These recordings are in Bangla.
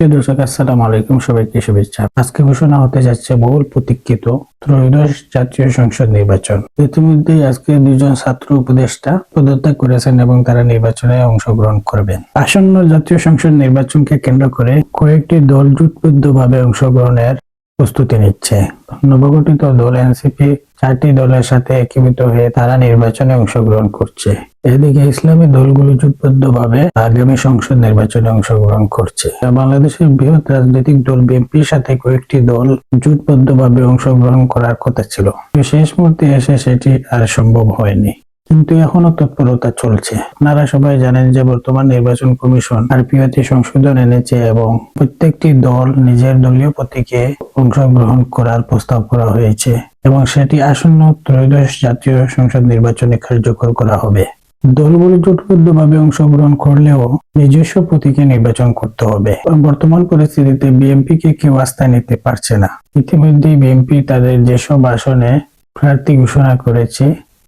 প্রিয় দর্শক, আসসালামু আলাইকুম। সবাইকে শুভেচ্ছা। আজকে ঘোষণা হতে যাচ্ছে বহুল প্রতীক্ষিত ত্রয়োদশ জাতীয় সংসদ নির্বাচন। ইতিমধ্যেই আজকে দুজন ছাত্র উপদেষ্টা পদত্যাগ করেছেন এবং তারা নির্বাচনে অংশগ্রহণ করবেন। আসন্ন জাতীয় সংসদ নির্বাচনকে কেন্দ্র করে কয়েকটি দল জোটবদ্ধভাবে অংশগ্রহণের প্রস্তুতি নিচ্ছে। নবগঠিত দল এনসিপি 4টি দলের সাথে একীভূত হয়ে তারা নির্বাচনে অংশগ্রহণ করছে। এদিকে ইসলামী দলগুলো জোটবদ্ধভাবে আগামী সংসদ নির্বাচনে অংশগ্রহণ করছে। বাংলাদেশের বৃহৎ রাজনৈতিক দল বিএনপির সাথে কয়েকটি দল জোটবদ্ধভাবে অংশগ্রহণ করার কথা ছিল, শেষ মুহূর্তে এসে সেটি আর সম্ভব হয়নি। কিন্তু এখনো তৎপরতা চলছে। আপনারা সবাই জানেন যে বর্তমান নির্বাচন কমিশন আরপিওতে সংশোধন এনেছে এবং প্রত্যেকটি দল নিজের দলীয় প্রতীকে অংশগ্রহণ করার প্রস্তাব করা হয়েছে এবং সেটি আসন্ন ত্রয়োদশ জাতীয় সংসদ নির্বাচনে কার্যকর করা হবে। দলগুলো জোটবদ্ধভাবে অংশগ্রহণ করলেও নিজস্ব প্রতীকে নির্বাচন করতে হবে। বর্তমান পরিস্থিতিতে বিএনপিকে কেউ আস্থায় নিতে পারছে না। ইতিমধ্যেই বিএনপি তাদের যেসব আসনে প্রার্থী ঘোষণা করেছে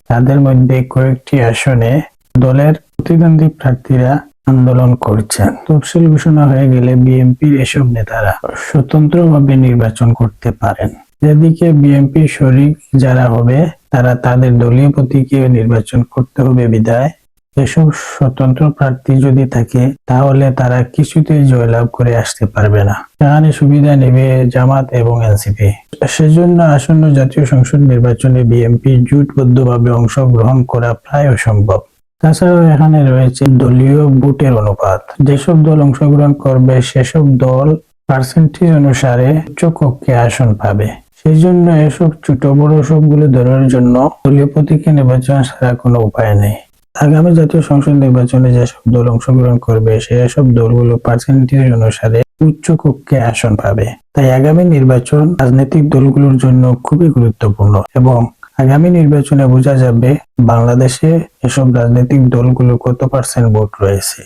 তাদের মধ্যে কয়েকটি আসনে দলের প্রতিদ্বন্দ্বী প্রার্থীরা আন্দোলন করছেন। তফসিল ঘোষণা হয়ে গেলে বিএনপির এসব নেতারা স্বতন্ত্রভাবে নির্বাচন করতে পারেন। যেদিকে বিএনপি শরিক যারা হবে তারা তাদের দলীয় প্রতীকে নির্বাচন করতে হবে বিধায় এসব স্বতন্ত্র প্রার্থী যদি থাকে তাহলে তারা কিছুতেই জয়লাভ করে আসতে পারবে না। সেখানে সুবিধা নেবে জামাত এবং এনসিপি। সেজন্য আসন্ন জাতীয় সংসদ নির্বাচনে বিএনপি জোটবদ্ধভাবে অংশগ্রহণ করা প্রায় অসম্ভব। তাছাড়াও এখানে রয়েছে দলীয় ভোটের অনুপাত। যেসব দল অংশগ্রহণ করবে সেসব দল পার্সেন্টেজ অনুসারে উচ্চ কক্ষে আসন পাবে। সেই জন্য এসব ছোট বড় সবগুলো দলের জন্য দলীয় প্রতীকে নির্বাচন ছাড়া কোনো উপায় নেই। আগামী জাতীয় সংসদ নির্বাচনে যেসব দল অংশগ্রহণ করবে সেসব দলগুলো পার্সেন্টেজ অনুসারে উচ্চ কক্ষে আসন পাবে। তাই আগামী নির্বাচন রাজনৈতিক দলগুলোর জন্য খুবই গুরুত্বপূর্ণ এবং আগামী নির্বাচনে বোঝা যাবে বাংলাদেশে এসব রাজনৈতিক দলগুলো কত পার্সেন্ট ভোট রয়েছে।